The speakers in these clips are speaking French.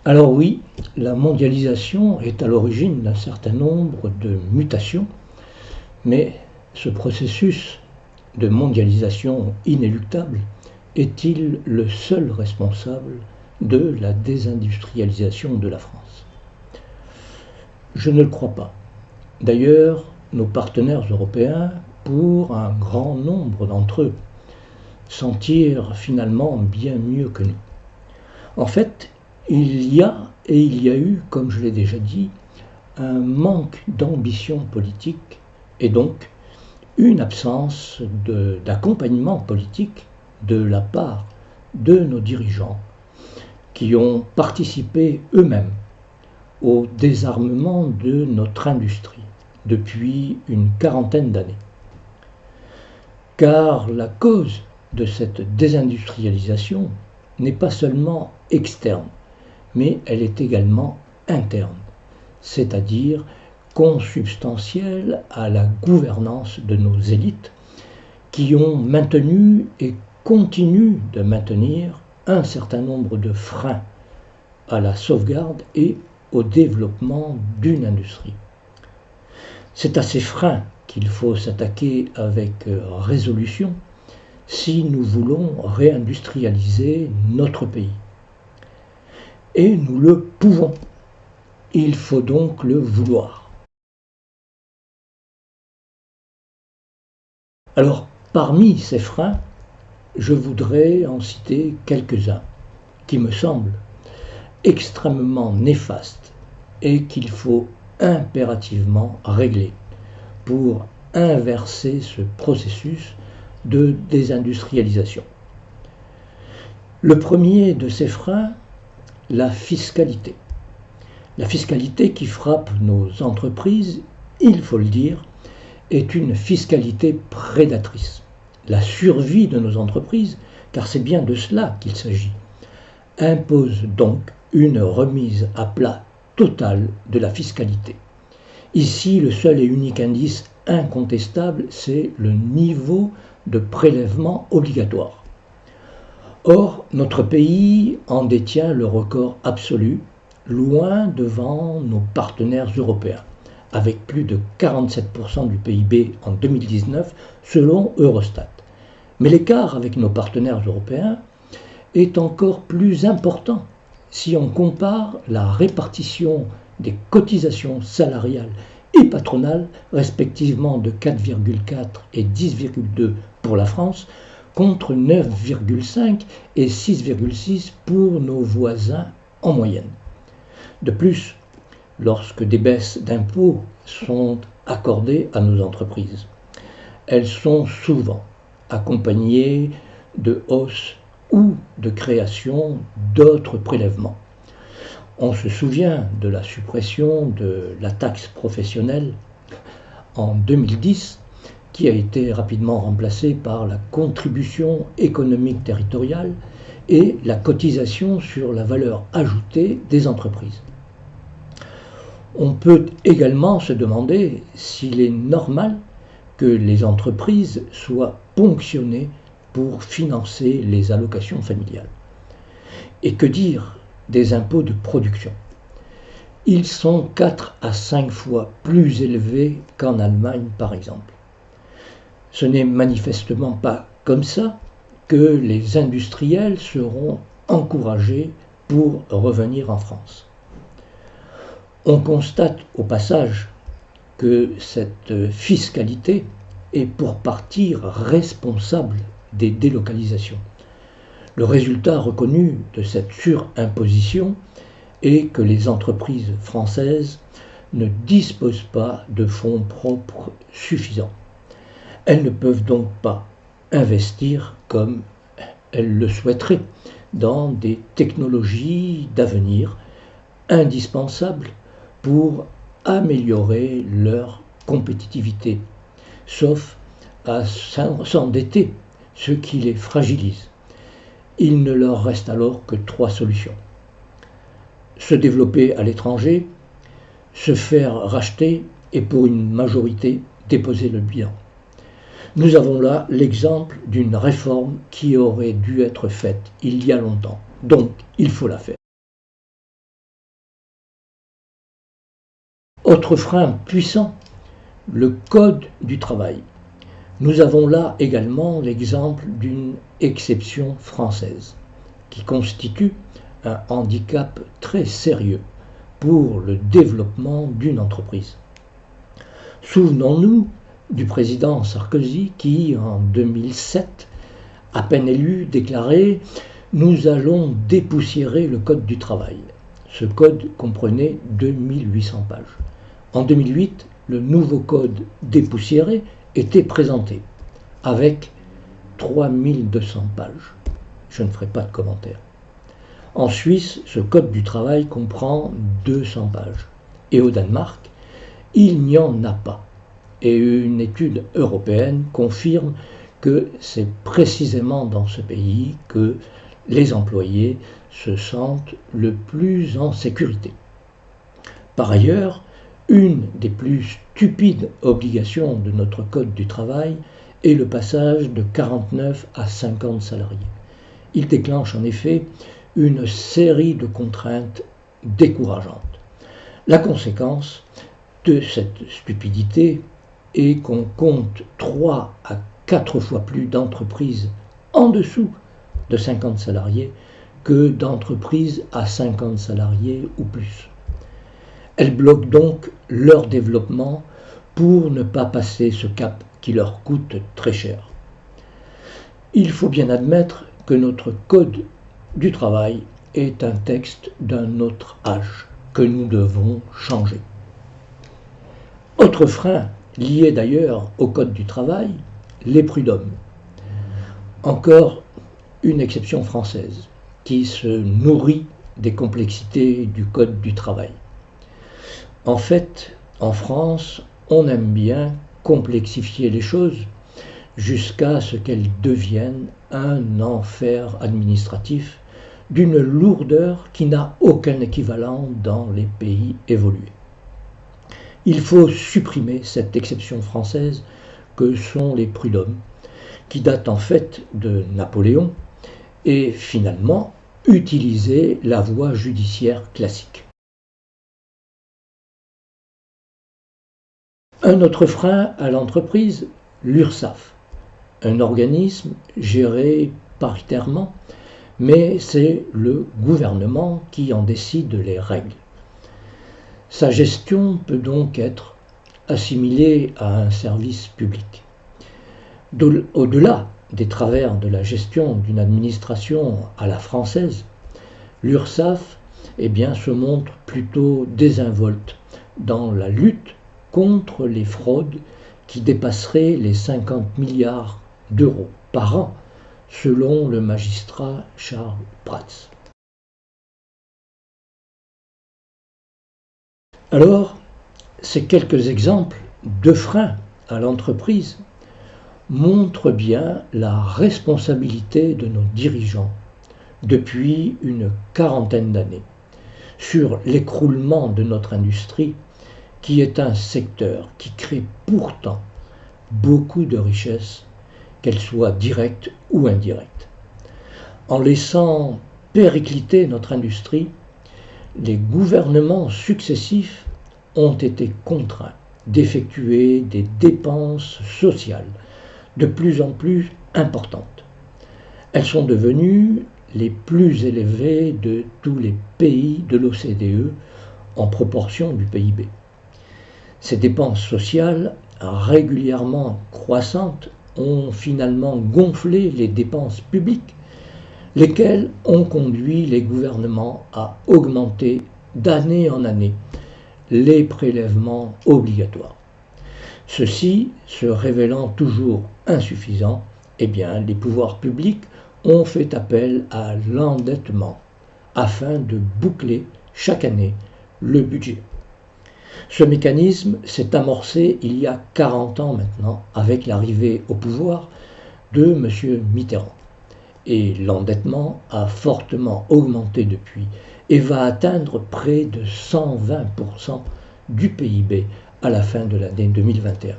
Alors oui, la mondialisation est à l'origine d'un certain nombre de mutations, mais ce processus de mondialisation inéluctable est-il le seul responsable de la désindustrialisation de la France? Je ne le crois pas. D'ailleurs, nos partenaires européens, pour un grand nombre d'entre eux, s'en tirent finalement bien mieux que nous. En fait, il y a et il y a eu, comme je l'ai déjà dit, un manque d'ambition politique et donc une absence d'accompagnement politique de la part de nos dirigeants qui ont participé eux-mêmes au désarmement de notre industrie depuis une quarantaine d'années. Car la cause de cette désindustrialisation n'est pas seulement externe, mais elle est également interne, c'est-à-dire consubstantielle à la gouvernance de nos élites qui ont maintenu et continuent de maintenir un certain nombre de freins à la sauvegarde et au développement d'une industrie. C'est à ces freins qu'il faut s'attaquer avec résolution si nous voulons réindustrialiser notre pays. Et nous le pouvons. Il faut donc le vouloir. Alors, parmi ces freins, je voudrais en citer quelques-uns qui me semblent extrêmement néfastes et qu'il faut impérativement régler pour inverser ce processus de désindustrialisation. Le premier de ces freins, la fiscalité. La fiscalité qui frappe nos entreprises, il faut le dire, est une fiscalité prédatrice. La survie de nos entreprises, car c'est bien de cela qu'il s'agit, impose donc une remise à plat totale de la fiscalité. Ici, le seul et unique indice incontestable, c'est le niveau de prélèvement obligatoire. Or, notre pays en détient le record absolu, loin devant nos partenaires européens, avec plus de 47% du PIB en 2019 selon Eurostat. Mais l'écart avec nos partenaires européens est encore plus important si on compare la répartition des cotisations salariales et patronales, respectivement de 4,4 et 10,2 pour la France, contre 9,5 et 6,6 pour nos voisins en moyenne. De plus, lorsque des baisses d'impôts sont accordées à nos entreprises, elles sont souvent accompagnées de hausses ou de création d'autres prélèvements. On se souvient de la suppression de la taxe professionnelle en 2010, qui a été rapidement remplacée par la contribution économique territoriale et la cotisation sur la valeur ajoutée des entreprises. On peut également se demander s'il est normal que les entreprises soient ponctionnées pour financer les allocations familiales. Et que dire des impôts de production? Ils sont 4 à 5 fois plus élevés qu'en Allemagne, par exemple. Ce n'est manifestement pas comme ça que les industriels seront encouragés pour revenir en France. On constate au passage que cette fiscalité est pour partie responsable des délocalisations. Le résultat reconnu de cette surimposition est que les entreprises françaises ne disposent pas de fonds propres suffisants. Elles ne peuvent donc pas investir comme elles le souhaiteraient dans des technologies d'avenir indispensables pour améliorer leur compétitivité, sauf à s'endetter, ce qui les fragilise. Il ne leur reste alors que 3 solutions. Se développer à l'étranger, se faire racheter et pour une majorité déposer le bilan. Nous avons là l'exemple d'une réforme qui aurait dû être faite il y a longtemps. Donc, il faut la faire. Autre frein puissant, le Code du travail. Nous avons là également l'exemple d'une exception française qui constitue un handicap très sérieux pour le développement d'une entreprise. Souvenons-nous du président Sarkozy qui, en 2007, à peine élu, déclarait « Nous allons dépoussiérer le Code du travail ». Ce code comprenait 2800 pages. En 2008, le nouveau code dépoussiéré était présenté avec 3200 pages. Je ne ferai pas de commentaire. En Suisse, ce code du travail comprend 200 pages. Et au Danemark, il n'y en a pas. Et une étude européenne confirme que c'est précisément dans ce pays que les employés se sentent le plus en sécurité. Par ailleurs, une des plus stupides obligations de notre Code du travail est le passage de 49 à 50 salariés. Il déclenche en effet une série de contraintes décourageantes. La conséquence de cette stupidité est qu'on compte 3 à 4 fois plus d'entreprises en dessous de 50 salariés que d'entreprises à 50 salariés ou plus. Elles bloquent donc leur développement pour ne pas passer ce cap qui leur coûte très cher. Il faut bien admettre que notre Code du travail est un texte d'un autre âge que nous devons changer. Autre frein, lié d'ailleurs au Code du travail, les prud'hommes. Encore une exception française qui se nourrit des complexités du Code du travail. En fait, en France, on aime bien complexifier les choses jusqu'à ce qu'elles deviennent un enfer administratif d'une lourdeur qui n'a aucun équivalent dans les pays évolués. Il faut supprimer cette exception française que sont les prud'hommes, qui datent en fait de Napoléon, et finalement utiliser la voie judiciaire classique. Un autre frein à l'entreprise, l'URSSAF, un organisme géré paritairement, mais c'est le gouvernement qui en décide les règles. Sa gestion peut donc être assimilée à un service public. Au-delà des travers de la gestion d'une administration à la française, l'URSSAF se montre plutôt désinvolte dans la lutte contre les fraudes qui dépasseraient les 50 milliards d'euros par an, selon le magistrat Charles Prats. Alors, ces quelques exemples de freins à l'entreprise montrent bien la responsabilité de nos dirigeants depuis une quarantaine d'années sur l'écroulement de notre industrie, qui est un secteur qui crée pourtant beaucoup de richesses, qu'elles soient directes ou indirectes. En laissant péricliter notre industrie, les gouvernements successifs ont été contraints d'effectuer des dépenses sociales de plus en plus importantes. Elles sont devenues les plus élevées de tous les pays de l'OCDE en proportion du PIB. Ces dépenses sociales régulièrement croissantes ont finalement gonflé les dépenses publiques, lesquelles ont conduit les gouvernements à augmenter d'année en année les prélèvements obligatoires. Ceci se révélant toujours insuffisant, les pouvoirs publics ont fait appel à l'endettement afin de boucler chaque année le budget. Ce mécanisme s'est amorcé il y a 40 ans maintenant avec l'arrivée au pouvoir de M. Mitterrand. Et l'endettement a fortement augmenté depuis et va atteindre près de 120% du PIB à la fin de l'année 2021.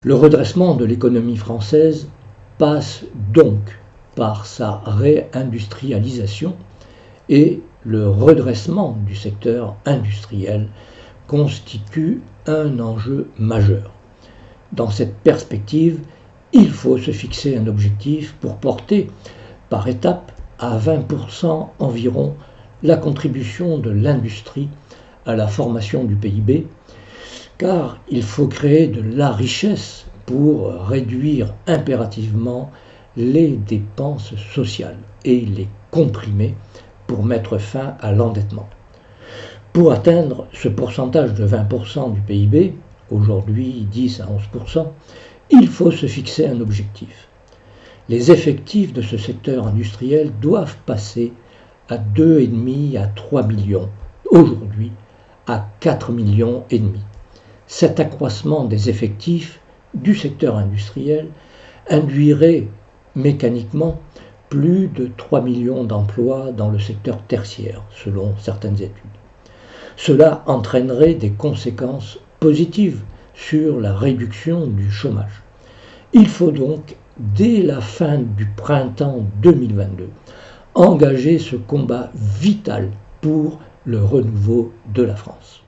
Le redressement de l'économie française passe donc par sa réindustrialisation et le redressement du secteur industriel constitue un enjeu majeur. Dans cette perspective, il faut se fixer un objectif pour porter par étapes à 20% environ la contribution de l'industrie à la formation du PIB, car il faut créer de la richesse pour réduire impérativement les dépenses sociales et les comprimer pour mettre fin à l'endettement. Pour atteindre ce pourcentage de 20% du PIB, aujourd'hui 10 à 11%, il faut se fixer un objectif. Les effectifs de ce secteur industriel doivent passer à 2,5 à 3 millions, aujourd'hui à 4 millions et demi. Cet accroissement des effectifs du secteur industriel induirait mécaniquement plus de 3 millions d'emplois dans le secteur tertiaire, selon certaines études. Cela entraînerait des conséquences positives sur la réduction du chômage. Il faut donc, dès la fin du printemps 2022, engager ce combat vital pour le renouveau de la France.